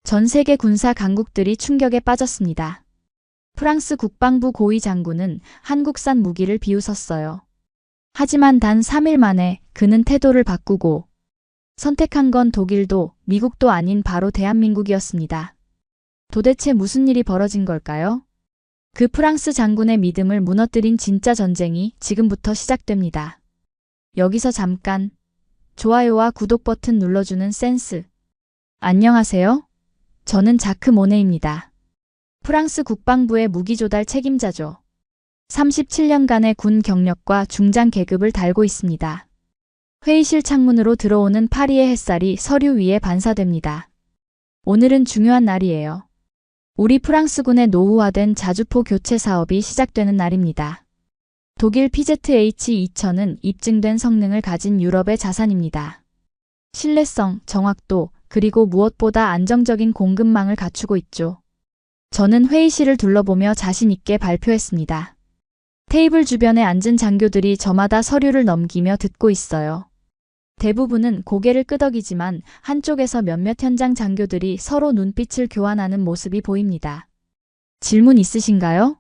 전 세계 군사 강국들이 충격에 빠졌습니다. 프랑스 국방부 고위 장군은 한국산 무기를 비웃었어요. 하지만 단 3일 만에 그는 태도를 바꾸고 선택한 건 독일도 미국도 아닌 바로 대한민국이었습니다. 도대체 무슨 일이 벌어진 걸까요? 그 프랑스 장군의 믿음을 무너뜨린 진짜 전쟁이 지금부터 시작됩니다. 여기서 잠깐 좋아요와 구독 버튼 눌러주는 센스. 안녕하세요. 저는 자크 모네입니다. 프랑스 국방부의 무기 조달 책임자죠. 37년간의 군 경력과 중장 계급을 달고 있습니다. 회의실 창문으로 들어오는 파리의 햇살이 서류 위에 반사됩니다. 오늘은 중요한 날이에요. 우리 프랑스군의 노후화된 자주포 교체 사업이 시작되는 날입니다. 독일 PZH-2000은 입증된 성능을 가진 유럽의 자산입니다. 신뢰성, 정확도, 그리고 무엇보다 안정적인 공급망을 갖추고 있죠. 저는 회의실을 둘러보며 자신 있게 발표했습니다. 테이블 주변에 앉은 장교들이 저마다 서류를 넘기며 듣고 있어요. 대부분은 고개를 끄덕이지만 한쪽에서 몇몇 현장 장교들이 서로 눈빛을 교환하는 모습이 보입니다. 질문 있으신가요?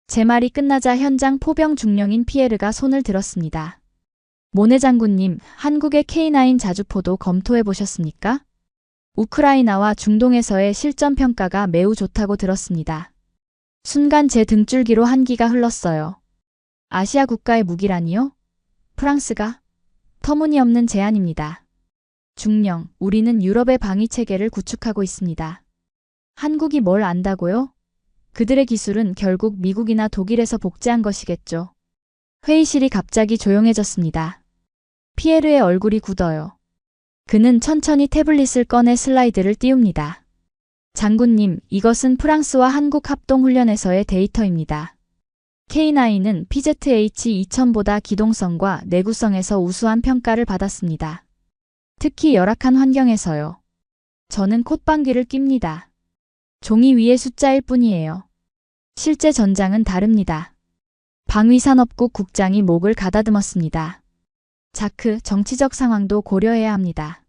제 말이 끝나자 현장 포병 중령인 피에르가 손을 들었습니다. 모네 장군님, 한국의 K9 자주포도 검토해 보셨습니까? 우크라이나와 중동에서의 실전 평가가 매우 좋다고 들었습니다. 순간 제 등줄기로 한기가 흘렀어요. 아시아 국가의 무기라니요? 프랑스가? 터무니없는 제안입니다. 중령, 우리는 유럽의 방위 체계를 구축하고 있습니다. 한국이 뭘 안다고요? 그들의 기술은 결국 미국이나 독일에서 복제한 것이겠죠. 회의실이 갑자기 조용해졌습니다. 피에르의 얼굴이 굳어요. 그는 천천히 태블릿을 꺼내 슬라이드를 띄웁니다. 장군님, 이것은 프랑스와 한국 합동훈련에서의 데이터입니다. K9은 PZH-2000보다 기동성과 내구성에서 우수한 평가를 받았습니다. 특히 열악한 환경에서요. 저는 콧방귀를 낍니다. 종이 위의 숫자일 뿐이에요. 실제 전장은 다릅니다. 방위산업국 국장이 목을 가다듬었습니다. 자크, 정치적 상황도 고려해야 합니다.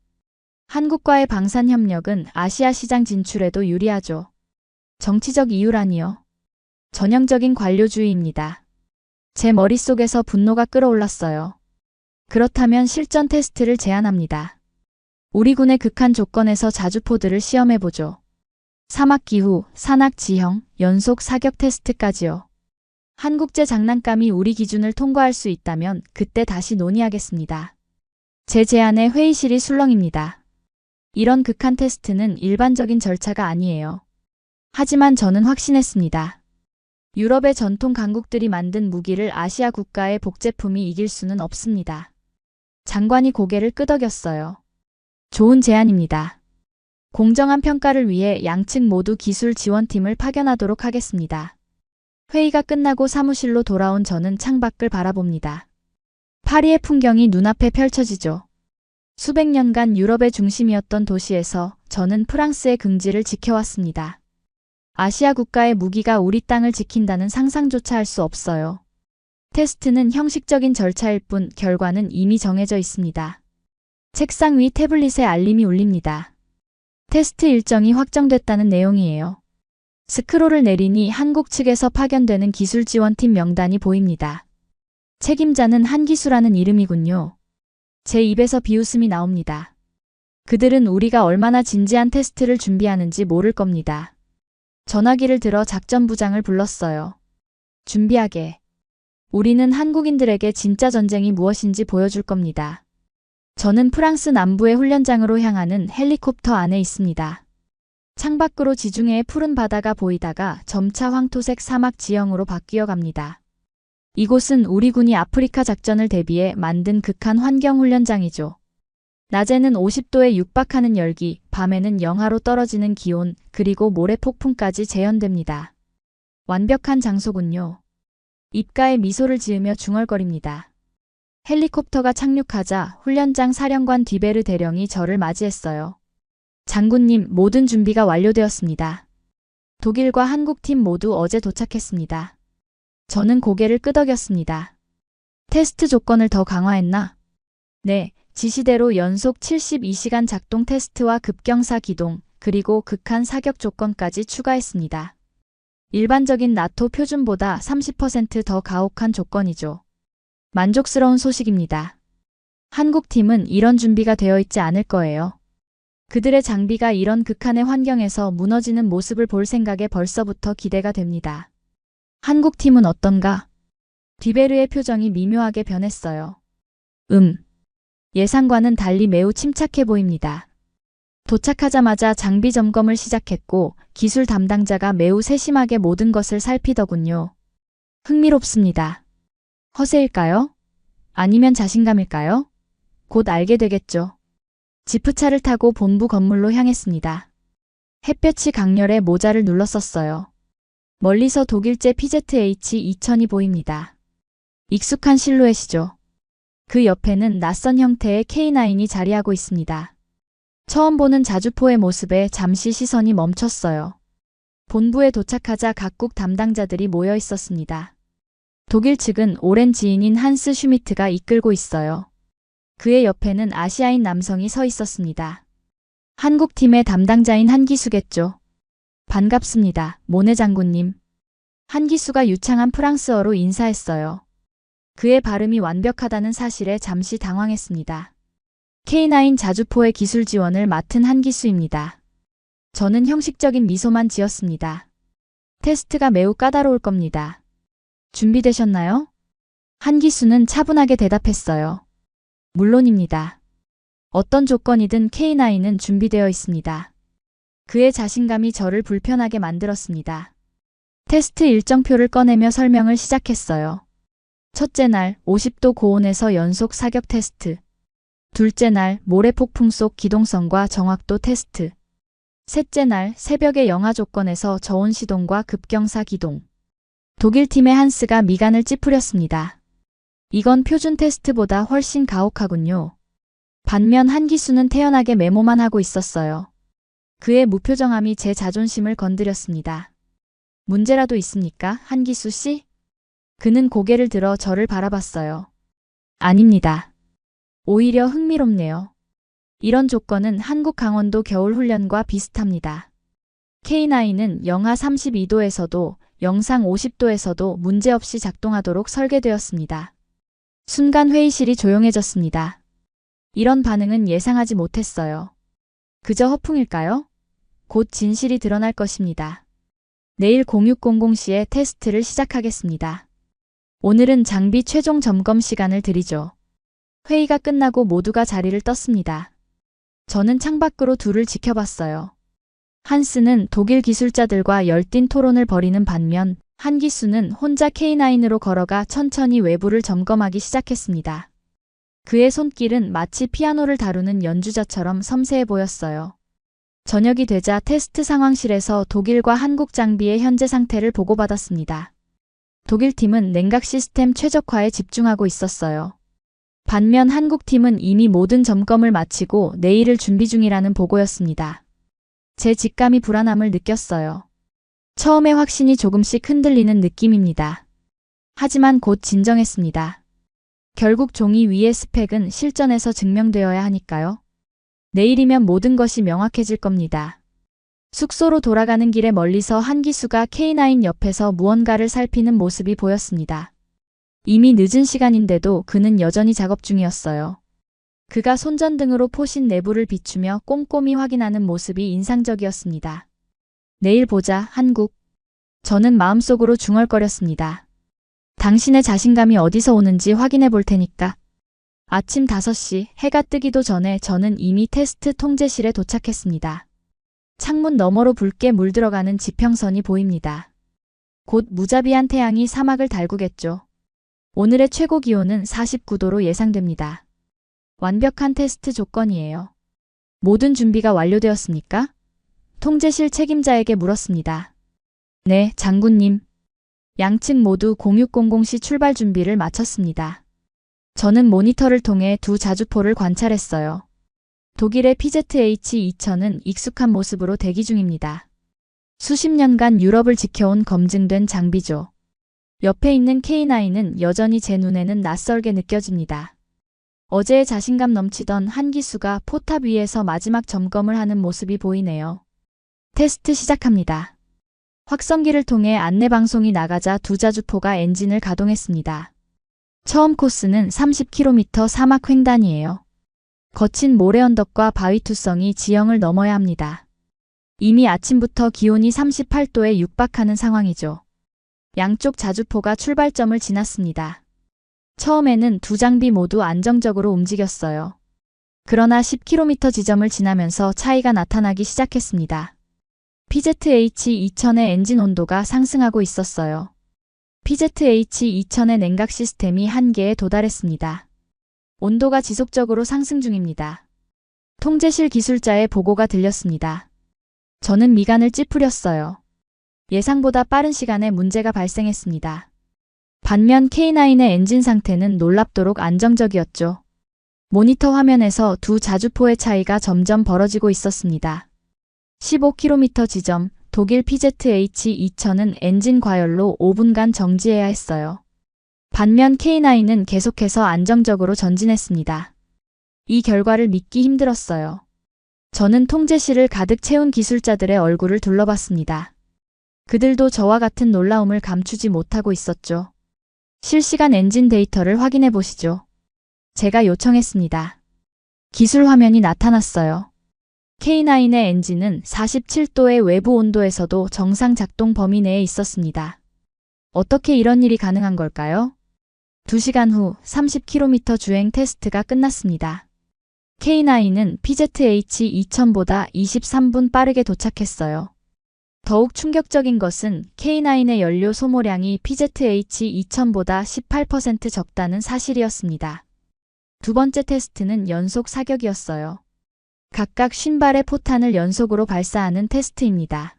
한국과의 방산협력은 아시아 시장 진출에도 유리하죠. 정치적 이유라니요. 전형적인 관료주의입니다. 제 머릿속에서 분노가 끓어올랐어요. 그렇다면 실전 테스트를 제안합니다. 우리 군의 극한 조건에서 자주포들을 시험해보죠. 사막기후, 산악지형, 연속 사격 테스트까지요. 한국제 장난감이 우리 기준을 통과할 수 있다면 그때 다시 논의하겠습니다. 제 제안에 회의실이 술렁입니다. 이런 극한 테스트는 일반적인 절차가 아니에요. 하지만 저는 확신했습니다. 유럽의 전통 강국들이 만든 무기를 아시아 국가의 복제품이 이길 수는 없습니다. 장관이 고개를 끄덕였어요. 좋은 제안입니다. 공정한 평가를 위해 양측 모두 기술 지원팀을 파견하도록 하겠습니다. 회의가 끝나고 사무실로 돌아온 저는 창밖을 바라봅니다. 파리의 풍경이 눈앞에 펼쳐지죠. 수백 년간 유럽의 중심이었던 도시에서 저는 프랑스의 긍지를 지켜왔습니다. 아시아 국가의 무기가 우리 땅을 지킨다는 상상조차 할 수 없어요. 테스트는 형식적인 절차일 뿐 결과는 이미 정해져 있습니다. 책상 위 태블릿에 알림이 울립니다. 테스트 일정이 확정됐다는 내용이에요. 스크롤을 내리니 한국 측에서 파견되는 기술지원팀 명단이 보입니다. 책임자는 한기수라는 이름이군요. 제 입에서 비웃음이 나옵니다. 그들은 우리가 얼마나 진지한 테스트를 준비하는지 모를 겁니다. 전화기를 들어 작전부장을 불렀어요. 준비하게. 우리는 한국인들에게 진짜 전쟁이 무엇인지 보여줄 겁니다. 저는 프랑스 남부의 훈련장으로 향하는 헬리콥터 안에 있습니다. 창밖으로 지중해의 푸른 바다가 보이다가 점차 황토색 사막 지형으로 바뀌어 갑니다. 이곳은 우리 군이 아프리카 작전을 대비해 만든 극한 환경 훈련장이죠. 낮에는 50도에 육박하는 열기, 밤에는 영하로 떨어지는 기온, 그리고 모래 폭풍까지 재현됩니다. 완벽한 장소군요. 입가에 미소를 지으며 중얼거립니다. 헬리콥터가 착륙하자 훈련장 사령관 디베르 대령이 저를 맞이했어요. 장군님, 모든 준비가 완료되었습니다. 독일과 한국팀 모두 어제 도착했습니다. 저는 고개를 끄덕였습니다. 테스트 조건을 더 강화했나? 네, 지시대로 연속 72시간 작동 테스트와 급경사 기동, 그리고 극한 사격 조건까지 추가했습니다. 일반적인 나토 표준보다 30% 더 가혹한 조건이죠. 만족스러운 소식입니다. 한국팀은 이런 준비가 되어 있지 않을 거예요. 그들의 장비가 이런 극한의 환경에서 무너지는 모습을 볼 생각에 벌써부터 기대가 됩니다. 한국팀은 어떤가? 디베르의 표정이 미묘하게 변했어요. 예상과는 달리 매우 침착해 보입니다. 도착하자마자 장비 점검을 시작했고 기술 담당자가 매우 세심하게 모든 것을 살피더군요. 흥미롭습니다. 허세일까요? 아니면 자신감일까요? 곧 알게 되겠죠. 지프차를 타고 본부 건물로 향했습니다. 햇볕이 강렬해 모자를 눌렀었어요. 멀리서 독일제 PZH-2000이 보입니다. 익숙한 실루엣이죠. 그 옆에는 낯선 형태의 K9이 자리하고 있습니다. 처음 보는 자주포의 모습에 잠시 시선이 멈췄어요. 본부에 도착하자 각국 담당자들이 모여 있었습니다. 독일 측은 오랜 지인인 한스 슈미트가 이끌고 있어요. 그의 옆에는 아시아인 남성이 서 있었습니다. 한국팀의 담당자인 한기수겠죠. 반갑습니다, 모네 장군님. 한기수가 유창한 프랑스어로 인사했어요. 그의 발음이 완벽하다는 사실에 잠시 당황했습니다. K9 자주포의 기술 지원을 맡은 한기수입니다. 저는 형식적인 미소만 지었습니다. 테스트가 매우 까다로울 겁니다. 준비되셨나요? 한기수는 차분하게 대답했어요. 물론입니다. 어떤 조건이든 K9은 준비되어 있습니다. 그의 자신감이 저를 불편하게 만들었습니다. 테스트 일정표를 꺼내며 설명을 시작했어요. 첫째 날 50도 고온에서 연속 사격 테스트. 둘째 날 모래폭풍 속 기동성과 정확도 테스트. 셋째 날 새벽의 영하 조건에서 저온 시동과 급경사 기동. 독일팀의 한스가 미간을 찌푸렸습니다. 이건 표준 테스트보다 훨씬 가혹하군요. 반면 한기수는 태연하게 메모만 하고 있었어요. 그의 무표정함이 제 자존심을 건드렸습니다. 문제라도 있습니까, 한기수 씨? 그는 고개를 들어 저를 바라봤어요. 아닙니다. 오히려 흥미롭네요. 이런 조건은 한국 강원도 겨울 훈련과 비슷합니다. K9은 영하 32도에서도 영상 50도에서도 문제없이 작동하도록 설계되었습니다. 순간 회의실이 조용해졌습니다. 이런 반응은 예상하지 못했어요. 그저 허풍일까요? 곧 진실이 드러날 것입니다. 내일 0600시에 테스트를 시작하겠습니다. 오늘은 장비 최종 점검 시간을 드리죠. 회의가 끝나고 모두가 자리를 떴습니다. 저는 창밖으로 둘을 지켜봤어요. 한스는 독일 기술자들과 열띤 토론을 벌이는 반면 한기수는 혼자 K9으로 걸어가 천천히 외부를 점검하기 시작했습니다. 그의 손길은 마치 피아노를 다루는 연주자처럼 섬세해 보였어요. 저녁이 되자 테스트 상황실에서 독일과 한국 장비의 현재 상태를 보고받았습니다. 독일팀은 냉각 시스템 최적화에 집중하고 있었어요. 반면 한국팀은 이미 모든 점검을 마치고 내일을 준비 중이라는 보고였습니다. 제 직감이 불안함을 느꼈어요. 처음에 확신이 조금씩 흔들리는 느낌입니다. 하지만 곧 진정했습니다. 결국 종이 위의 스펙은 실전에서 증명되어야 하니까요. 내일이면 모든 것이 명확해질 겁니다. 숙소로 돌아가는 길에 멀리서 한기수가 K9 옆에서 무언가를 살피는 모습이 보였습니다. 이미 늦은 시간인데도 그는 여전히 작업 중이었어요. 그가 손전등으로 포신 내부를 비추며 꼼꼼히 확인하는 모습이 인상적이었습니다. 내일 보자, 한국. 저는 마음속으로 중얼거렸습니다. 당신의 자신감이 어디서 오는지 확인해 볼 테니까. 아침 5시 해가 뜨기도 전에 저는 이미 테스트 통제실에 도착했습니다. 창문 너머로 붉게 물들어가는 지평선이 보입니다. 곧 무자비한 태양이 사막을 달구겠죠. 오늘의 최고 기온은 49도로 예상됩니다. 완벽한 테스트 조건이에요. 모든 준비가 완료되었습니까? 통제실 책임자에게 물었습니다. 네, 장군님. 양측 모두 0600시 출발 준비를 마쳤습니다. 저는 모니터를 통해 두 자주포를 관찰했어요. 독일의 PZH-2000은 익숙한 모습으로 대기 중입니다. 수십 년간 유럽을 지켜온 검증된 장비죠. 옆에 있는 K9은 여전히 제 눈에는 낯설게 느껴집니다. 어제의 자신감 넘치던 한기수가 포탑 위에서 마지막 점검을 하는 모습이 보이네요. 테스트 시작합니다. 확성기를 통해 안내방송이 나가자 두 자주포가 엔진을 가동했습니다. 처음 코스는 30km 사막 횡단이에요. 거친 모래 언덕과 바위 투성이 지형을 넘어야 합니다. 이미 아침부터 기온이 38도에 육박하는 상황이죠. 양쪽 자주포가 출발점을 지났습니다. 처음에는 두 장비 모두 안정적으로 움직였어요. 그러나 10km 지점을 지나면서 차이가 나타나기 시작했습니다. PZH-2000의 엔진 온도가 상승하고 있었어요. PZH-2000의 냉각 시스템이 한계에 도달했습니다. 온도가 지속적으로 상승 중입니다. 통제실 기술자의 보고가 들렸습니다. 저는 미간을 찌푸렸어요. 예상보다 빠른 시간에 문제가 발생했습니다. 반면 K9의 엔진 상태는 놀랍도록 안정적이었죠. 모니터 화면에서 두 자주포의 차이가 점점 벌어지고 있었습니다. 15km 지점, 독일 PZH-2000은 엔진 과열로 5분간 정지해야 했어요. 반면 K9은 계속해서 안정적으로 전진했습니다. 이 결과를 믿기 힘들었어요. 저는 통제실을 가득 채운 기술자들의 얼굴을 둘러봤습니다. 그들도 저와 같은 놀라움을 감추지 못하고 있었죠. 실시간 엔진 데이터를 확인해 보시죠. 제가 요청했습니다. 기술 화면이 나타났어요. K9의 엔진은 47도의 외부 온도에서도 정상 작동 범위 내에 있었습니다. 어떻게 이런 일이 가능한 걸까요? 2시간 후 30km 주행 테스트가 끝났습니다. K9은 PZH-2000보다 23분 빠르게 도착했어요. 더욱 충격적인 것은 K9의 연료 소모량이 PZH-2000보다 18% 적다는 사실이었습니다. 두 번째 테스트는 연속 사격이었어요. 각각 50발의 포탄을 연속으로 발사하는 테스트입니다.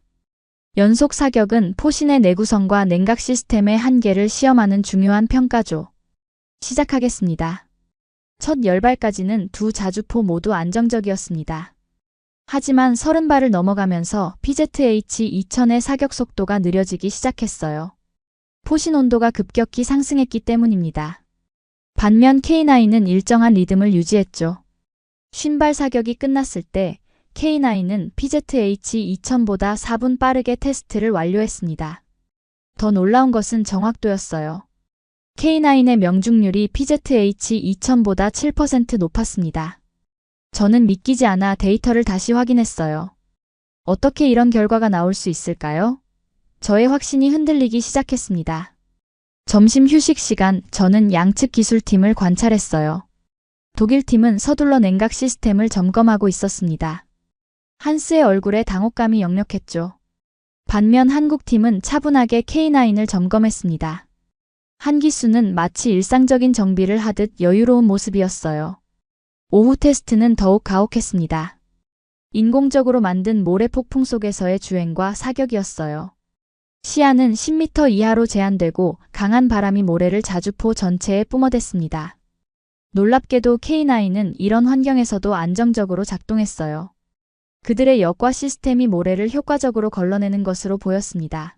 연속 사격은 포신의 내구성과 냉각 시스템의 한계를 시험하는 중요한 평가죠. 시작하겠습니다. 첫 10발까지는 두 자주포 모두 안정적이었습니다. 하지만 30발을 넘어가면서 PZH-2000의 사격 속도가 느려지기 시작했어요. 포신 온도가 급격히 상승했기 때문입니다. 반면 K9은 일정한 리듬을 유지했죠. 50발 사격이 끝났을 때 K9은 PZH-2000보다 4분 빠르게 테스트를 완료했습니다. 더 놀라운 것은 정확도였어요. K9의 명중률이 PZH-2000보다 7% 높았습니다. 저는 믿기지 않아 데이터를 다시 확인했어요. 어떻게 이런 결과가 나올 수 있을까요? 저의 확신이 흔들리기 시작했습니다. 점심 휴식 시간, 저는 양측 기술팀을 관찰했어요. 독일 팀은 서둘러 냉각 시스템을 점검하고 있었습니다. 한스의 얼굴에 당혹감이 역력했죠. 반면 한국 팀은 차분하게 K9을 점검했습니다. 한 기수는 마치 일상적인 정비를 하듯 여유로운 모습이었어요. 오후 테스트는 더욱 가혹했습니다. 인공적으로 만든 모래 폭풍 속에서의 주행과 사격이었어요. 시야는 10m 이하로 제한되고 강한 바람이 모래를 자주포 전체에 뿜어댔습니다. 놀랍게도 K9은 이런 환경에서도 안정적으로 작동했어요. 그들의 역과 시스템이 모래를 효과적으로 걸러내는 것으로 보였습니다.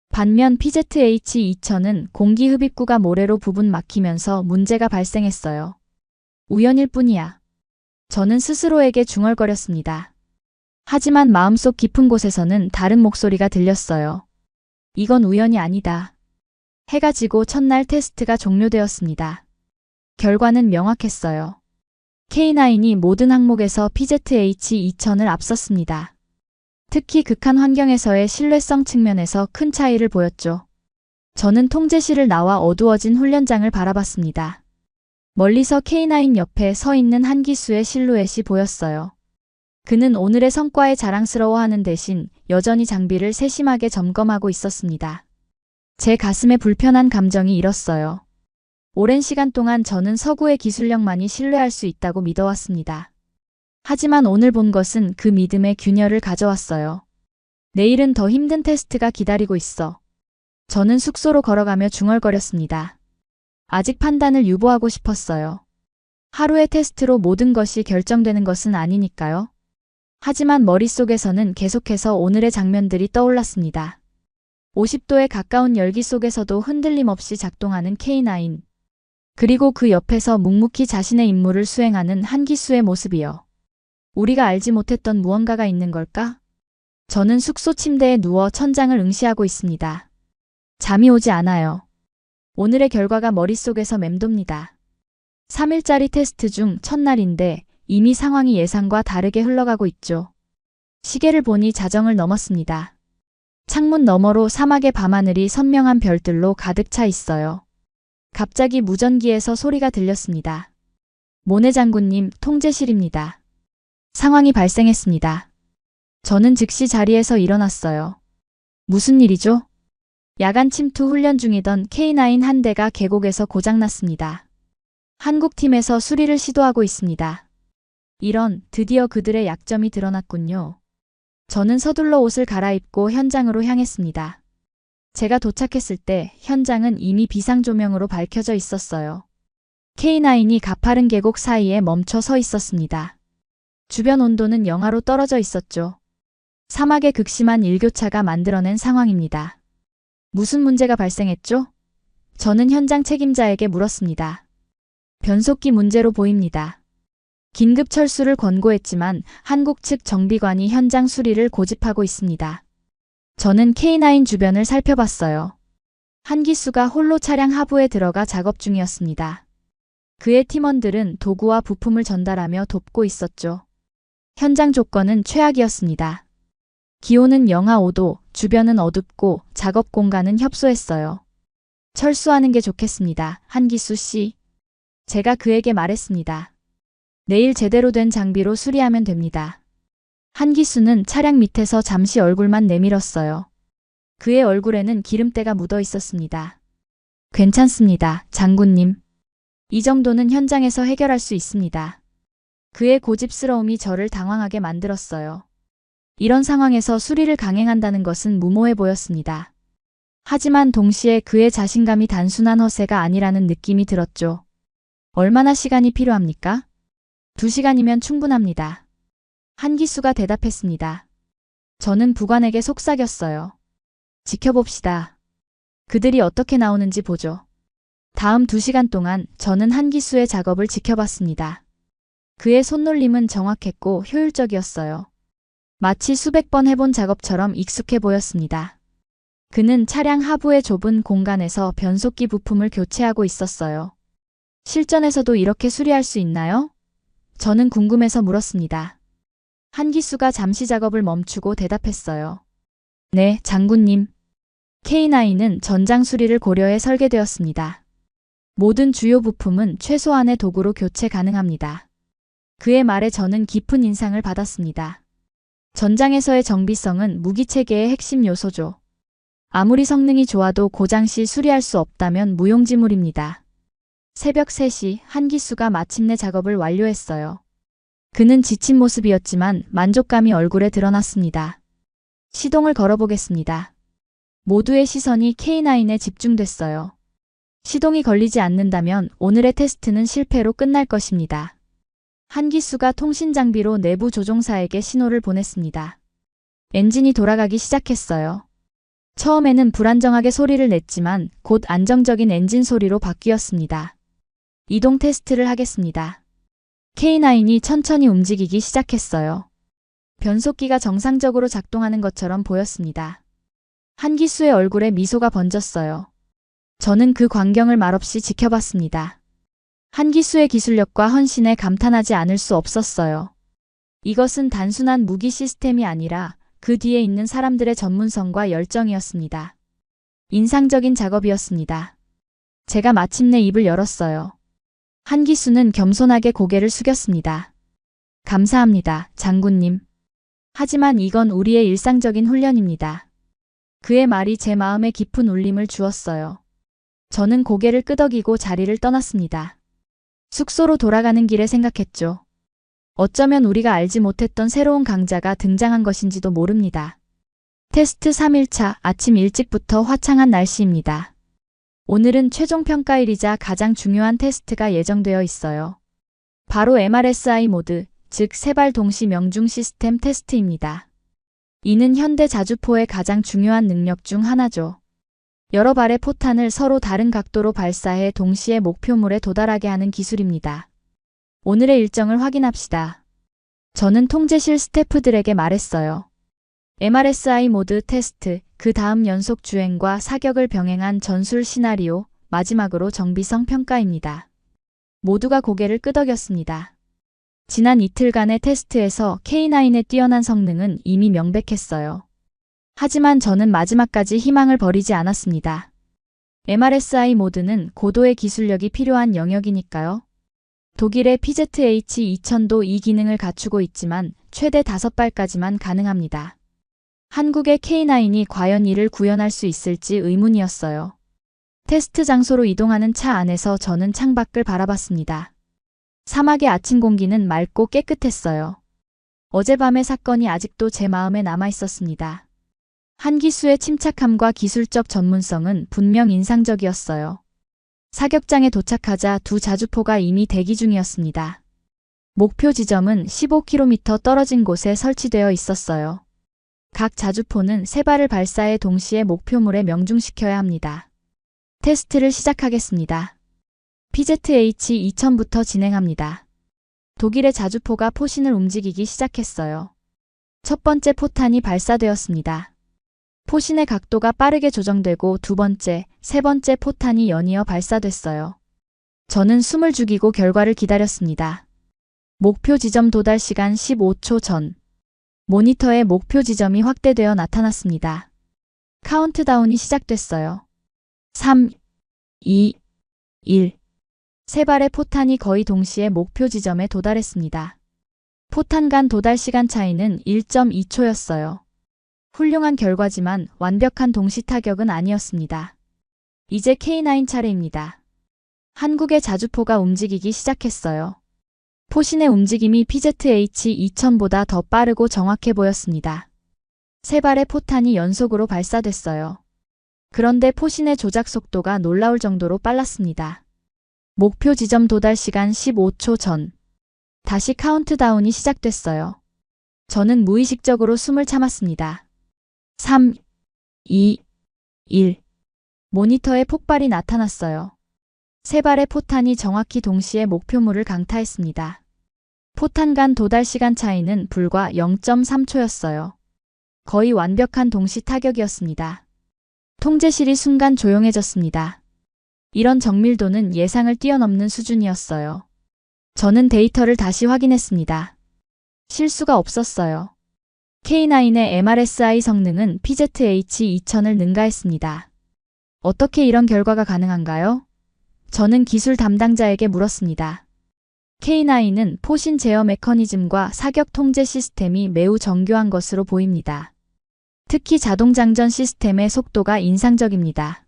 반면 PZH-2000은 공기 흡입구가 모래로 부분 막히면서 문제가 발생했어요. 우연일 뿐이야. 저는 스스로에게 중얼거렸습니다. 하지만 마음속 깊은 곳에서는 다른 목소리가 들렸어요. 이건 우연이 아니다. 해가 지고 첫날 테스트가 종료되었습니다. 결과는 명확했어요. K9이 모든 항목에서 PZH-2000을 앞섰습니다. 특히 극한 환경에서의 신뢰성 측면에서 큰 차이를 보였죠. 저는 통제실을 나와 어두워진 훈련장을 바라봤습니다. 멀리서 K9 옆에 서 있는 한 기수의 실루엣이 보였어요. 그는 오늘의 성과에 자랑스러워하는 대신 여전히 장비를 세심하게 점검하고 있었습니다. 제 가슴에 불편한 감정이 일었어요. 오랜 시간 동안 저는 서구의 기술력만이 신뢰할 수 있다고 믿어왔습니다. 하지만 오늘 본 것은 그 믿음의 균열을 가져왔어요. 내일은 더 힘든 테스트가 기다리고 있어. 저는 숙소로 걸어가며 중얼거렸습니다. 아직 판단을 유보하고 싶었어요. 하루의 테스트로 모든 것이 결정되는 것은 아니니까요. 하지만 머릿속에서는 계속해서 오늘의 장면들이 떠올랐습니다. 50도에 가까운 열기 속에서도 흔들림 없이 작동하는 K9. 그리고 그 옆에서 묵묵히 자신의 임무를 수행하는 한 기수의 모습이요. 우리가 알지 못했던 무언가가 있는 걸까? 저는 숙소 침대에 누워 천장을 응시하고 있습니다. 잠이 오지 않아요. 오늘의 결과가 머릿속에서 맴돕니다. 3일짜리 테스트 중 첫날인데 이미 상황이 예상과 다르게 흘러가고 있죠. 시계를 보니 자정을 넘었습니다. 창문 너머로 사막의 밤하늘이 선명한 별들로 가득 차 있어요. 갑자기 무전기에서 소리가 들렸습니다. 모네 장군님, 통제실입니다. 상황이 발생했습니다. 저는 즉시 자리에서 일어났어요. 무슨 일이죠? 야간 침투 훈련 중이던 K9 한 대가 계곡에서 고장났습니다. 한국팀에서 수리를 시도하고 있습니다. 이런, 드디어 그들의 약점이 드러났군요. 저는 서둘러 옷을 갈아입고 현장으로 향했습니다. 제가 도착했을 때 현장은 이미 비상조명으로 밝혀져 있었어요. K9이 가파른 계곡 사이에 멈춰 서 있었습니다. 주변 온도는 영하로 떨어져 있었죠. 사막의 극심한 일교차가 만들어낸 상황입니다. 무슨 문제가 발생했죠? 저는 현장 책임자에게 물었습니다. 변속기 문제로 보입니다. 긴급 철수를 권고했지만 한국 측 정비관이 현장 수리를 고집하고 있습니다. 저는 K9 주변을 살펴봤어요. 한 기수가 홀로 차량 하부에 들어가 작업 중이었습니다. 그의 팀원들은 도구와 부품을 전달하며 돕고 있었죠. 현장 조건은 최악이었습니다. 기온은 영하 5도, 주변은 어둡고 작업 공간은 협소했어요. 철수하는 게 좋겠습니다. 한기수 씨. 제가 그에게 말했습니다. 내일 제대로 된 장비로 수리하면 됩니다. 한기수는 차량 밑에서 잠시 얼굴만 내밀었어요. 그의 얼굴에는 기름때가 묻어 있었습니다. 괜찮습니다, 장군님. 이 정도는 현장에서 해결할 수 있습니다. 그의 고집스러움이 저를 당황하게 만들었어요. 이런 상황에서 수리를 강행한다는 것은 무모해 보였습니다. 하지만 동시에 그의 자신감이 단순한 허세가 아니라는 느낌이 들었죠. 얼마나 시간이 필요합니까? 2시간이면 충분합니다. 한기수가 대답했습니다. 저는 부관에게 속삭였어요. 지켜봅시다. 그들이 어떻게 나오는지 보죠. 다음 2시간 동안 저는 한기수의 작업을 지켜봤습니다. 그의 손놀림은 정확했고 효율적이었어요. 마치 수백 번 해본 작업처럼 익숙해 보였습니다. 그는 차량 하부의 좁은 공간에서 변속기 부품을 교체하고 있었어요. 실전에서도 이렇게 수리할 수 있나요? 저는 궁금해서 물었습니다. 한기수가 잠시 작업을 멈추고 대답했어요. 네, 장군님. K9은 전장 수리를 고려해 설계되었습니다. 모든 주요 부품은 최소한의 도구로 교체 가능합니다. 그의 말에 저는 깊은 인상을 받았습니다. 전장에서의 정비성은 무기체계의 핵심 요소죠. 아무리 성능이 좋아도 고장 시 수리할 수 없다면 무용지물입니다. 새벽 3시 한기수가 마침내 작업을 완료했어요. 그는 지친 모습이었지만 만족감이 얼굴에 드러났습니다. 시동을 걸어보겠습니다. 모두의 시선이 K9에 집중됐어요. 시동이 걸리지 않는다면 오늘의 테스트는 실패로 끝날 것입니다. 한기수가 통신장비로 내부 조종사에게 신호를 보냈습니다. 엔진이 돌아가기 시작했어요. 처음에는 불안정하게 소리를 냈지만 곧 안정적인 엔진 소리로 바뀌었습니다. 이동 테스트를 하겠습니다. K9이 천천히 움직이기 시작했어요. 변속기가 정상적으로 작동하는 것처럼 보였습니다. 한기수의 얼굴에 미소가 번졌어요. 저는 그 광경을 말없이 지켜봤습니다. 한기수의 기술력과 헌신에 감탄하지 않을 수 없었어요. 이것은 단순한 무기 시스템이 아니라 그 뒤에 있는 사람들의 전문성과 열정이었습니다. 인상적인 작업이었습니다. 제가 마침내 입을 열었어요. 한기수는 겸손하게 고개를 숙였습니다. 감사합니다, 장군님. 하지만 이건 우리의 일상적인 훈련입니다. 그의 말이 제 마음에 깊은 울림을 주었어요. 저는 고개를 끄덕이고 자리를 떠났습니다. 숙소로 돌아가는 길에 생각했죠. 어쩌면 우리가 알지 못했던 새로운 강자가 등장한 것인지도 모릅니다. 테스트 3일차 아침 일찍부터 화창한 날씨입니다. 오늘은 최종 평가일이자 가장 중요한 테스트가 예정되어 있어요. 바로 MRSI 모드, 즉 세발 동시 명중 시스템 테스트입니다. 이는 현대 자주포의 가장 중요한 능력 중 하나죠. 여러 발의 포탄을 서로 다른 각도로 발사해 동시에 목표물에 도달하게 하는 기술입니다. 오늘의 일정을 확인합시다. 저는 통제실 스태프들에게 말했어요. MRSI 모드 테스트, 그 다음 연속 주행과 사격을 병행한 전술 시나리오, 마지막으로 정비성 평가입니다. 모두가 고개를 끄덕였습니다. 지난 이틀간의 테스트에서 K9의 뛰어난 성능은 이미 명백했어요. 하지만 저는 마지막까지 희망을 버리지 않았습니다. MRSI 모드는 고도의 기술력이 필요한 영역이니까요. 독일의 PZH-2000도 이 기능을 갖추고 있지만 최대 5발까지만 가능합니다. 한국의 K9이 과연 이를 구현할 수 있을지 의문이었어요. 테스트 장소로 이동하는 차 안에서 저는 창밖을 바라봤습니다. 사막의 아침 공기는 맑고 깨끗했어요. 어젯밤의 사건이 아직도 제 마음에 남아 있었습니다. 한기수의 침착함과 기술적 전문성은 분명 인상적이었어요. 사격장에 도착하자 두 자주포가 이미 대기 중이었습니다. 목표 지점은 15km 떨어진 곳에 설치되어 있었어요. 각 자주포는 3발을 발사해 동시에 목표물에 명중시켜야 합니다. 테스트를 시작하겠습니다. PZH-2000부터 진행합니다. 독일의 자주포가 포신을 움직이기 시작했어요. 첫 번째 포탄이 발사되었습니다. 포신의 각도가 빠르게 조정되고 두 번째, 세 번째 포탄이 연이어 발사됐어요. 저는 숨을 죽이고 결과를 기다렸습니다. 목표 지점 도달 시간 15초 전. 모니터에 목표 지점이 확대되어 나타났습니다. 카운트다운이 시작됐어요. 3, 2, 1. 세 발의 포탄이 거의 동시에 목표 지점에 도달했습니다. 포탄 간 도달 시간 차이는 1.2초였어요. 훌륭한 결과지만 완벽한 동시 타격은 아니었습니다. 이제 K9 차례입니다. 한국의 자주포가 움직이기 시작했어요. 포신의 움직임이 PZH-2000보다 더 빠르고 정확해 보였습니다. 3발의 포탄이 연속으로 발사됐어요. 그런데 포신의 조작 속도가 놀라울 정도로 빨랐습니다. 목표 지점 도달 시간 15초 전. 다시 카운트다운이 시작됐어요. 저는 무의식적으로 숨을 참았습니다. 3, 2, 1. 모니터에 폭발이 나타났어요. 3발의 포탄이 정확히 동시에 목표물을 강타했습니다. 포탄 간 도달 시간 차이는 불과 0.3초였어요. 거의 완벽한 동시 타격이었습니다. 통제실이 순간 조용해졌습니다. 이런 정밀도는 예상을 뛰어넘는 수준이었어요. 저는 데이터를 다시 확인했습니다. 실수가 없었어요. K9의 MRSI 성능은 PZH-2000을 능가했습니다. 어떻게 이런 결과가 가능한가요? 저는 기술 담당자에게 물었습니다. K9은 포신 제어 메커니즘과 사격 통제 시스템이 매우 정교한 것으로 보입니다. 특히 자동 장전 시스템의 속도가 인상적입니다.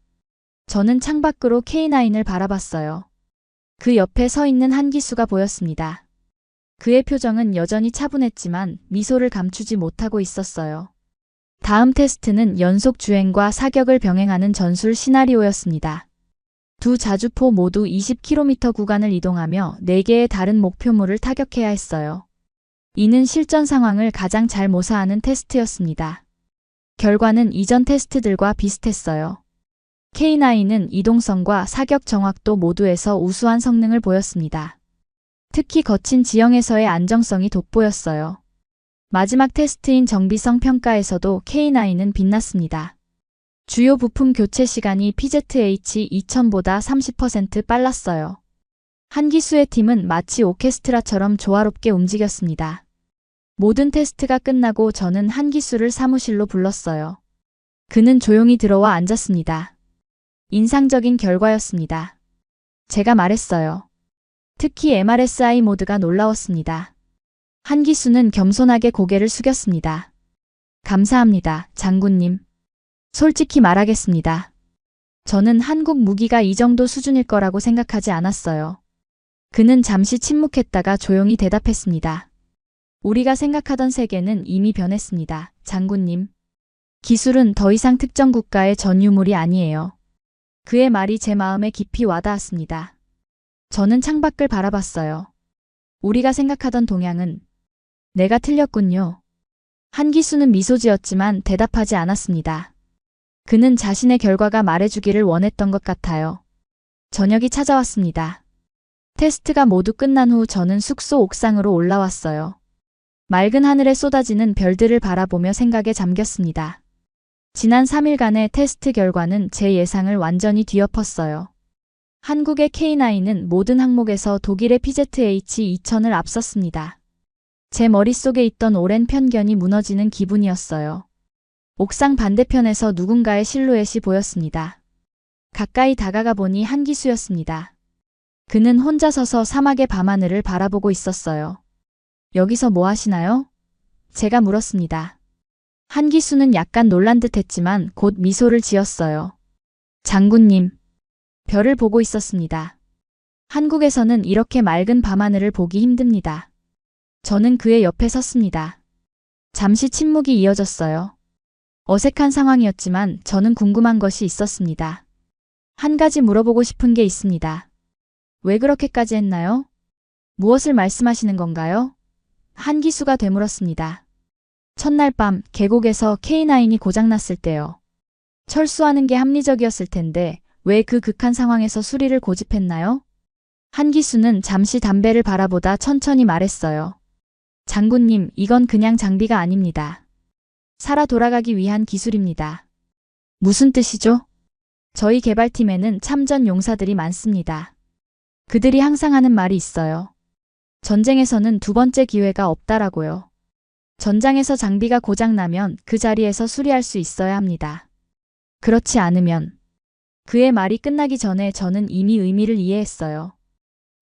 저는 창밖으로 K9을 바라봤어요. 그 옆에 서 있는 한기수가 보였습니다. 그의 표정은 여전히 차분했지만 미소를 감추지 못하고 있었어요. 다음 테스트는 연속 주행과 사격을 병행하는 전술 시나리오였습니다. 두 자주포 모두 20km 구간을 이동하며 4개의 다른 목표물을 타격해야 했어요. 이는 실전 상황을 가장 잘 모사하는 테스트였습니다. 결과는 이전 테스트들과 비슷했어요. K9은 이동성과 사격 정확도 모두에서 우수한 성능을 보였습니다. 특히 거친 지형에서의 안정성이 돋보였어요. 마지막 테스트인 정비성 평가에서도 K9은 빛났습니다. 주요 부품 교체 시간이 PZH-2000보다 30% 빨랐어요. 한기수의 팀은 마치 오케스트라처럼 조화롭게 움직였습니다. 모든 테스트가 끝나고 저는 한기수를 사무실로 불렀어요. 그는 조용히 들어와 앉았습니다. 인상적인 결과였습니다. 제가 말했어요. 특히 MRSI 모드가 놀라웠습니다. 한기수는 겸손하게 고개를 숙였습니다. 감사합니다, 장군님. 솔직히 말하겠습니다. 저는 한국 무기가 이 정도 수준일 거라고 생각하지 않았어요. 그는 잠시 침묵했다가 조용히 대답했습니다. 우리가 생각하던 세계는 이미 변했습니다, 장군님. 기술은 더 이상 특정 국가의 전유물이 아니에요. 그의 말이 제 마음에 깊이 와닿았습니다. 저는 창밖을 바라봤어요. 우리가 생각하던 동향은 내가 틀렸군요. 한기수는 미소 지었지만 대답하지 않았습니다. 그는 자신의 결과가 말해주기를 원했던 것 같아요. 저녁이 찾아왔습니다. 테스트가 모두 끝난 후 저는 숙소 옥상으로 올라왔어요. 맑은 하늘에 쏟아지는 별들을 바라보며 생각에 잠겼습니다. 지난 3일간의 테스트 결과는 제 예상을 완전히 뒤엎었어요. 한국의 K9은 모든 항목에서 독일의 PZH-2000을 앞섰습니다. 제 머릿속에 있던 오랜 편견이 무너지는 기분이었어요. 옥상 반대편에서 누군가의 실루엣이 보였습니다. 가까이 다가가 보니 한기수였습니다. 그는 혼자 서서 사막의 밤하늘을 바라보고 있었어요. 여기서 뭐 하시나요? 제가 물었습니다. 한기수는 약간 놀란 듯 했지만 곧 미소를 지었어요. 장군님. 별을 보고 있었습니다. 한국에서는 이렇게 맑은 밤하늘을 보기 힘듭니다. 저는 그의 옆에 섰습니다. 잠시 침묵이 이어졌어요. 어색한 상황이었지만 저는 궁금한 것이 있었습니다. 한 가지 물어보고 싶은 게 있습니다. 왜 그렇게까지 했나요? 무엇을 말씀하시는 건가요? 한기수가 되물었습니다. 첫날 밤 계곡에서 K9이 고장났을 때요. 철수하는 게 합리적이었을 텐데 왜 그 극한 상황에서 수리를 고집했나요? 한기수는 잠시 담배를 바라보다 천천히 말했어요. 장군님, 이건 그냥 장비가 아닙니다. 살아 돌아가기 위한 기술입니다. 무슨 뜻이죠? 저희 개발팀에는 참전 용사들이 많습니다. 그들이 항상 하는 말이 있어요. 전쟁에서는 두 번째 기회가 없다라고요. 전장에서 장비가 고장나면 그 자리에서 수리할 수 있어야 합니다. 그렇지 않으면 그의 말이 끝나기 전에 저는 이미 의미를 이해했어요.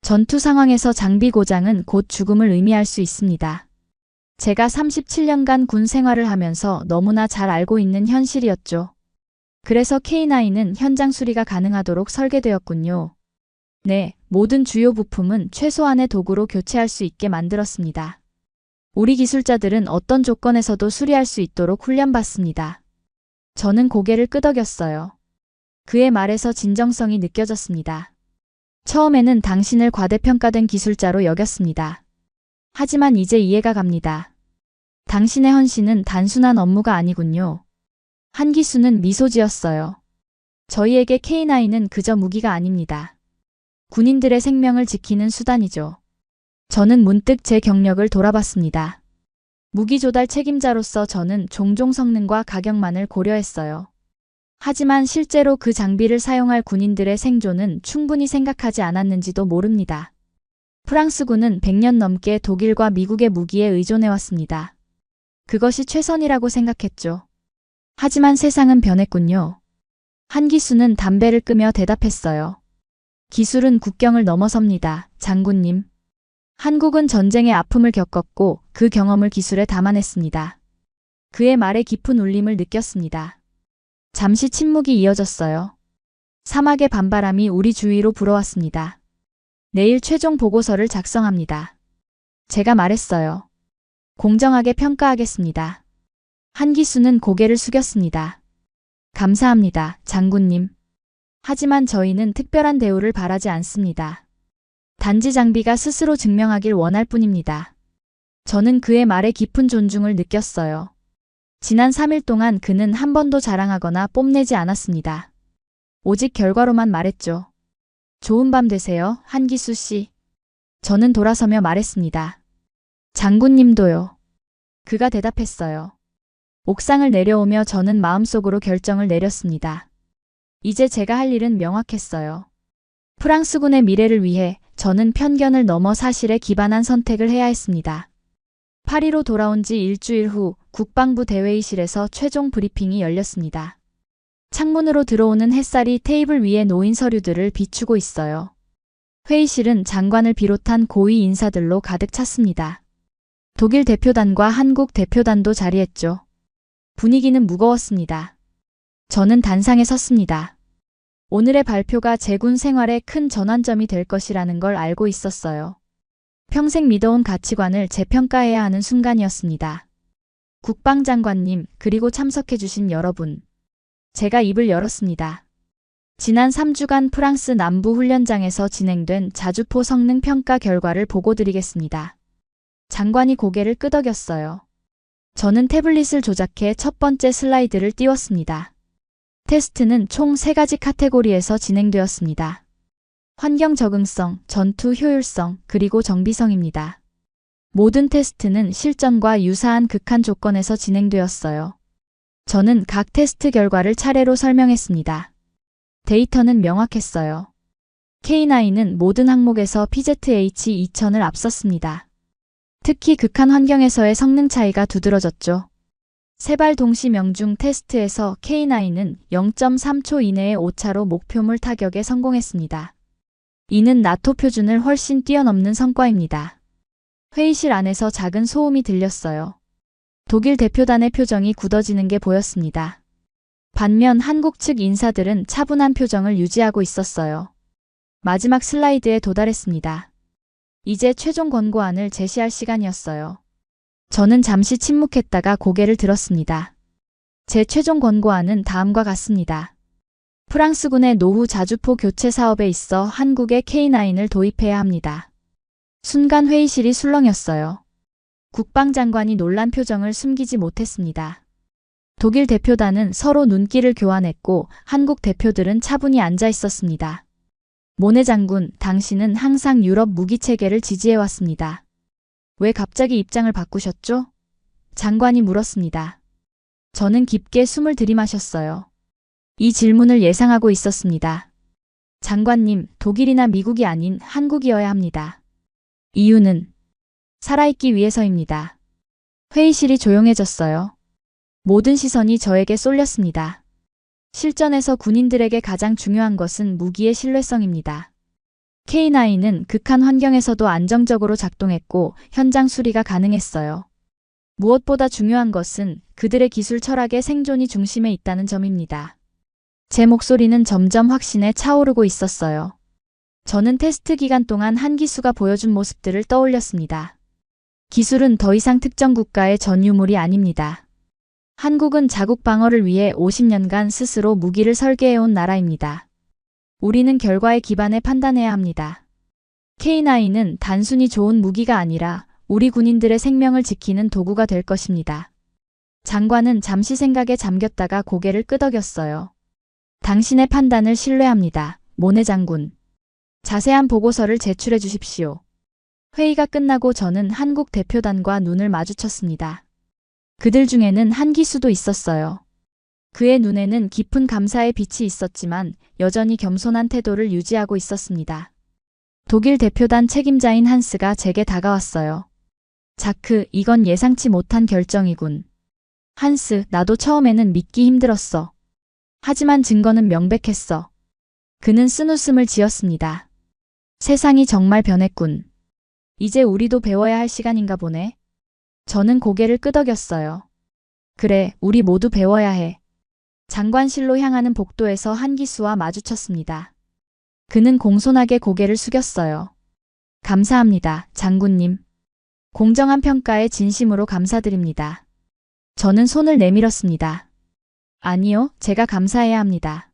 전투 상황에서 장비 고장은 곧 죽음을 의미할 수 있습니다. 제가 37년간 군 생활을 하면서 너무나 잘 알고 있는 현실이었죠. 그래서 K9은 현장 수리가 가능하도록 설계되었군요. 네, 모든 주요 부품은 최소한의 도구로 교체할 수 있게 만들었습니다. 우리 기술자들은 어떤 조건에서도 수리할 수 있도록 훈련받습니다. 저는 고개를 끄덕였어요. 그의 말에서 진정성이 느껴졌습니다. 처음에는 당신을 과대평가된 기술자로 여겼습니다. 하지만 이제 이해가 갑니다. 당신의 헌신은 단순한 업무가 아니군요. 한기수는 미소 지었어요. 저희에게 K9은 그저 무기가 아닙니다. 군인들의 생명을 지키는 수단이죠. 저는 문득 제 경력을 돌아봤습니다. 무기 조달 책임자로서 저는 종종 성능과 가격만을 고려했어요. 하지만 실제로 그 장비를 사용할 군인들의 생존은 충분히 생각하지 않았는지도 모릅니다. 프랑스군은 100년 넘게 독일과 미국의 무기에 의존해왔습니다. 그것이 최선이라고 생각했죠. 하지만 세상은 변했군요. 한기수는 담배를 끄며 대답했어요. 기술은 국경을 넘어섭니다, 장군님. 한국은 전쟁의 아픔을 겪었고 그 경험을 기술에 담아냈습니다. 그의 말에 깊은 울림을 느꼈습니다. 잠시 침묵이 이어졌어요. 사막의 밤바람이 우리 주위로 불어왔습니다. 내일 최종 보고서를 작성합니다. 제가 말했어요. 공정하게 평가하겠습니다. 한기수는 고개를 숙였습니다. 감사합니다, 장군님. 하지만 저희는 특별한 대우를 바라지 않습니다. 단지 장비가 스스로 증명하길 원할 뿐입니다. 저는 그의 말에 깊은 존중을 느꼈어요. 지난 3일 동안 그는 한 번도 자랑하거나 뽐내지 않았습니다. 오직 결과로만 말했죠. 좋은 밤 되세요, 한기수 씨. 저는 돌아서며 말했습니다. 장군님도요. 그가 대답했어요. 옥상을 내려오며 저는 마음속으로 결정을 내렸습니다. 이제 제가 할 일은 명확했어요. 프랑스군의 미래를 위해 저는 편견을 넘어 사실에 기반한 선택을 해야 했습니다. 파리로 돌아온 지 일주일 후 국방부 대회의실에서 최종 브리핑이 열렸습니다. 창문으로 들어오는 햇살이 테이블 위에 놓인 서류들을 비추고 있어요. 회의실은 장관을 비롯한 고위 인사들로 가득 찼습니다. 독일 대표단과 한국 대표단도 자리했죠. 분위기는 무거웠습니다. 저는 단상에 섰습니다. 오늘의 발표가 제 군 생활에 큰 전환점이 될 것이라는 걸 알고 있었어요. 평생 믿어온 가치관을 재평가해야 하는 순간이었습니다. 국방장관님, 그리고 참석해주신 여러분. 제가 입을 열었습니다. 지난 3주간 프랑스 남부 훈련장에서 진행된 자주포 성능 평가 결과를 보고드리겠습니다. 장관이 고개를 끄덕였어요. 저는 태블릿을 조작해 첫 번째 슬라이드를 띄웠습니다. 테스트는 총 3가지 카테고리에서 진행되었습니다. 환경 적응성, 전투 효율성, 그리고 정비성입니다. 모든 테스트는 실전과 유사한 극한 조건에서 진행되었어요. 저는 각 테스트 결과를 차례로 설명했습니다. 데이터는 명확했어요. K9은 모든 항목에서 PZH-2000을 앞섰습니다. 특히 극한 환경에서의 성능 차이가 두드러졌죠. 세발 동시 명중 테스트에서 K9은 0.3초 이내의 오차로 목표물 타격에 성공했습니다. 이는 나토 표준을 훨씬 뛰어넘는 성과입니다. 회의실 안에서 작은 소음이 들렸어요. 독일 대표단의 표정이 굳어지는 게 보였습니다. 반면 한국 측 인사들은 차분한 표정을 유지하고 있었어요. 마지막 슬라이드에 도달했습니다. 이제 최종 권고안을 제시할 시간이었어요. 저는 잠시 침묵했다가 고개를 들었습니다. 제 최종 권고안은 다음과 같습니다. 프랑스군의 노후 자주포 교체 사업에 있어 한국에 K9을 도입해야 합니다. 순간 회의실이 술렁였어요. 국방장관이 놀란 표정을 숨기지 못했습니다. 독일 대표단은 서로 눈길을 교환했고 한국 대표들은 차분히 앉아 있었습니다. 모네 장군, 당신은 항상 유럽 무기체계를 지지해왔습니다. 왜 갑자기 입장을 바꾸셨죠? 장관이 물었습니다. 저는 깊게 숨을 들이마셨어요. 이 질문을 예상하고 있었습니다. 장관님, 독일이나 미국이 아닌 한국이어야 합니다. 이유는 살아있기 위해서입니다. 회의실이 조용해졌어요. 모든 시선이 저에게 쏠렸습니다. 실전에서 군인들에게 가장 중요한 것은 무기의 신뢰성입니다. K9은 극한 환경에서도 안정적으로 작동했고 현장 수리가 가능했어요. 무엇보다 중요한 것은 그들의 기술 철학의 생존이 중심에 있다는 점입니다. 제 목소리는 점점 확신에 차오르고 있었어요. 저는 테스트 기간 동안 한 기수가 보여준 모습들을 떠올렸습니다. 기술은 더 이상 특정 국가의 전유물이 아닙니다. 한국은 자국 방어를 위해 50년간 스스로 무기를 설계해온 나라입니다. 우리는 결과에 기반해 판단해야 합니다. K9은 단순히 좋은 무기가 아니라 우리 군인들의 생명을 지키는 도구가 될 것입니다. 장관은 잠시 생각에 잠겼다가 고개를 끄덕였어요. 당신의 판단을 신뢰합니다. 모네 장군. 자세한 보고서를 제출해 주십시오. 회의가 끝나고 저는 한국 대표단과 눈을 마주쳤습니다. 그들 중에는 한 기수도 있었어요. 그의 눈에는 깊은 감사의 빛이 있었지만 여전히 겸손한 태도를 유지하고 있었습니다. 독일 대표단 책임자인 한스가 제게 다가왔어요. 자크, 이건 예상치 못한 결정이군. 한스, 나도 처음에는 믿기 힘들었어. 하지만 증거는 명백했어. 그는 쓴웃음을 지었습니다. 세상이 정말 변했군. 이제 우리도 배워야 할 시간인가 보네. 저는 고개를 끄덕였어요. 그래, 우리 모두 배워야 해. 장관실로 향하는 복도에서 한 기수와 마주쳤습니다. 그는 공손하게 고개를 숙였어요. 감사합니다, 장군님. 공정한 평가에 진심으로 감사드립니다. 저는 손을 내밀었습니다. 아니요, 제가 감사해야 합니다.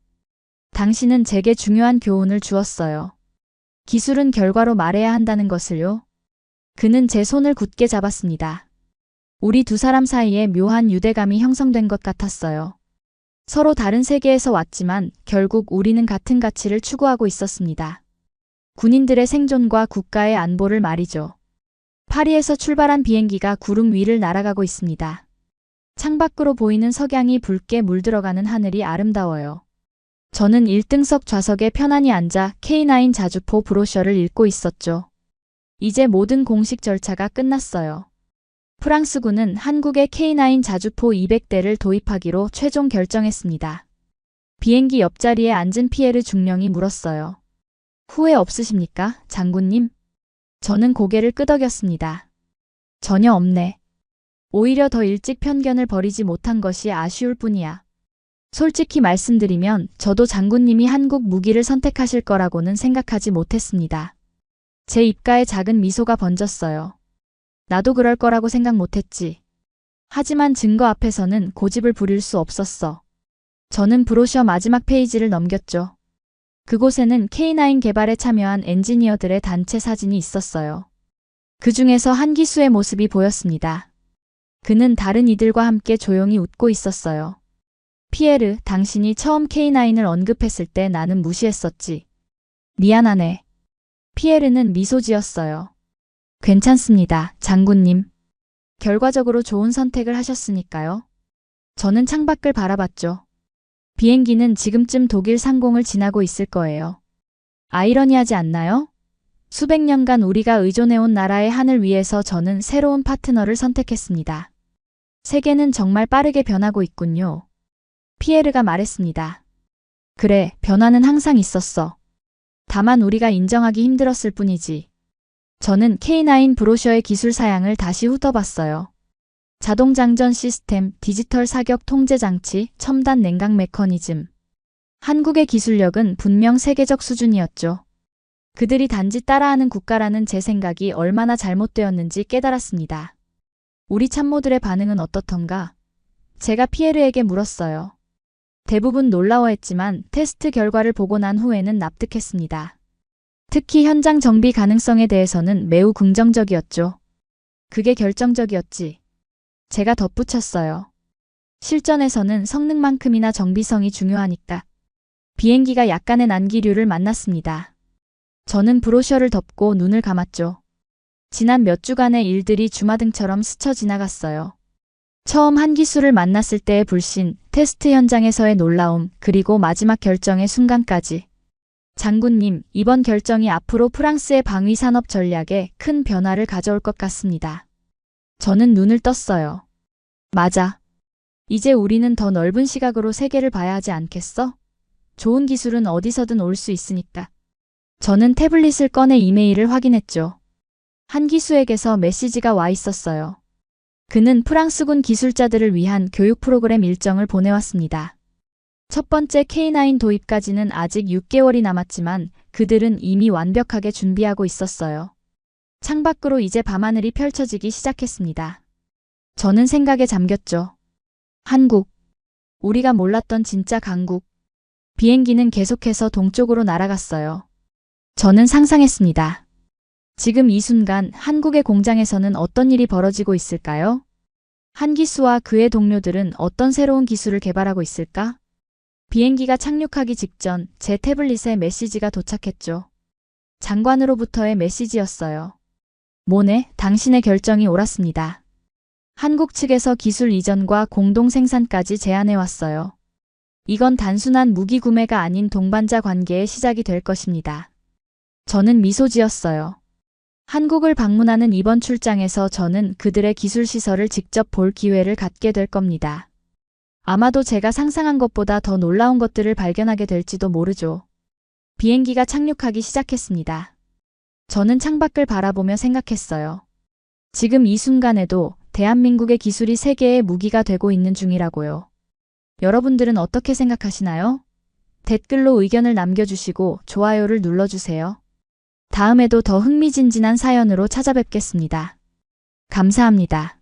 당신은 제게 중요한 교훈을 주었어요. 기술은 결과로 말해야 한다는 것을요. 그는 제 손을 굳게 잡았습니다. 우리 두 사람 사이에 묘한 유대감이 형성된 것 같았어요. 서로 다른 세계에서 왔지만 결국 우리는 같은 가치를 추구하고 있었습니다. 군인들의 생존과 국가의 안보를 말이죠. 파리에서 출발한 비행기가 구름 위를 날아가고 있습니다. 창밖으로 보이는 석양이 붉게 물들어가는 하늘이 아름다워요. 저는 1등석 좌석에 편안히 앉아 K9 자주포 브로셔를 읽고 있었죠. 이제 모든 공식 절차가 끝났어요. 프랑스군은 한국에 K9 자주포 200대를 도입하기로 최종 결정했습니다. 비행기 옆자리에 앉은 피에르 중령이 물었어요. 후회 없으십니까, 장군님? 저는 고개를 끄덕였습니다. 전혀 없네. 오히려 더 일찍 편견을 버리지 못한 것이 아쉬울 뿐이야. 솔직히 말씀드리면 저도 장군님이 한국 무기를 선택하실 거라고는 생각하지 못했습니다. 제 입가에 작은 미소가 번졌어요. 나도 그럴 거라고 생각 못했지. 하지만 증거 앞에서는 고집을 부릴 수 없었어. 저는 브로셔 마지막 페이지를 넘겼죠. 그곳에는 K9 개발에 참여한 엔지니어들의 단체 사진이 있었어요. 그 중에서 한 기수의 모습이 보였습니다. 그는 다른 이들과 함께 조용히 웃고 있었어요. 피에르, 당신이 처음 K9을 언급했을 때 나는 무시했었지. 미안하네. 피에르는 미소 지었어요. 괜찮습니다, 장군님. 결과적으로 좋은 선택을 하셨으니까요. 저는 창밖을 바라봤죠. 비행기는 지금쯤 독일 상공을 지나고 있을 거예요. 아이러니하지 않나요? 수백 년간 우리가 의존해온 나라의 하늘 위에서 저는 새로운 파트너를 선택했습니다. 세계는 정말 빠르게 변하고 있군요. 피에르가 말했습니다. 그래, 변화는 항상 있었어. 다만 우리가 인정하기 힘들었을 뿐이지. 저는 K9 브로셔의 기술 사양을 다시 훑어봤어요. 자동 장전 시스템, 디지털 사격 통제 장치, 첨단 냉각 메커니즘. 한국의 기술력은 분명 세계적 수준이었죠. 그들이 단지 따라하는 국가라는 제 생각이 얼마나 잘못되었는지 깨달았습니다. 우리 참모들의 반응은 어떻던가? 제가 피에르에게 물었어요. 대부분 놀라워했지만 테스트 결과를 보고 난 후에는 납득했습니다. 특히 현장 정비 가능성에 대해서는 매우 긍정적이었죠. 그게 결정적이었지. 제가 덧붙였어요. 실전에서는 성능만큼이나 정비성이 중요하니까. 비행기가 약간의 난기류를 만났습니다. 저는 브로셔를 덮고 눈을 감았죠. 지난 몇 주간의 일들이 주마등처럼 스쳐 지나갔어요. 처음 한 기술을 만났을 때의 불신, 테스트 현장에서의 놀라움, 그리고 마지막 결정의 순간까지. 장군님, 이번 결정이 앞으로 프랑스의 방위 산업 전략에 큰 변화를 가져올 것 같습니다. 저는 눈을 떴어요. 맞아. 이제 우리는 더 넓은 시각으로 세계를 봐야 하지 않겠어? 좋은 기술은 어디서든 올 수 있으니까. 저는 태블릿을 꺼내 이메일을 확인했죠. 한 기수에게서 메시지가 와 있었어요. 그는 프랑스군 기술자들을 위한 교육 프로그램 일정을 보내왔습니다. 첫 번째 K9 도입까지는 아직 6개월이 남았지만 그들은 이미 완벽하게 준비하고 있었어요. 창밖으로 이제 밤하늘이 펼쳐지기 시작했습니다. 저는 생각에 잠겼죠. 한국. 우리가 몰랐던 진짜 강국. 비행기는 계속해서 동쪽으로 날아갔어요. 저는 상상했습니다. 지금 이 순간 한국의 공장에서는 어떤 일이 벌어지고 있을까요? 한 기수와 그의 동료들은 어떤 새로운 기술을 개발하고 있을까? 비행기가 착륙하기 직전 제 태블릿에 메시지가 도착했죠. 장관으로부터의 메시지였어요. 모네, 당신의 결정이 옳았습니다. 한국 측에서 기술 이전과 공동 생산까지 제안해왔어요. 이건 단순한 무기 구매가 아닌 동반자 관계의 시작이 될 것입니다. 저는 미소 지었어요. 한국을 방문하는 이번 출장에서 저는 그들의 기술 시설을 직접 볼 기회를 갖게 될 겁니다. 아마도 제가 상상한 것보다 더 놀라운 것들을 발견하게 될지도 모르죠. 비행기가 착륙하기 시작했습니다. 저는 창밖을 바라보며 생각했어요. 지금 이 순간에도 대한민국의 기술이 세계의 무기가 되고 있는 중이라고요. 여러분들은 어떻게 생각하시나요? 댓글로 의견을 남겨주시고 좋아요를 눌러주세요. 다음에도 더 흥미진진한 사연으로 찾아뵙겠습니다. 감사합니다.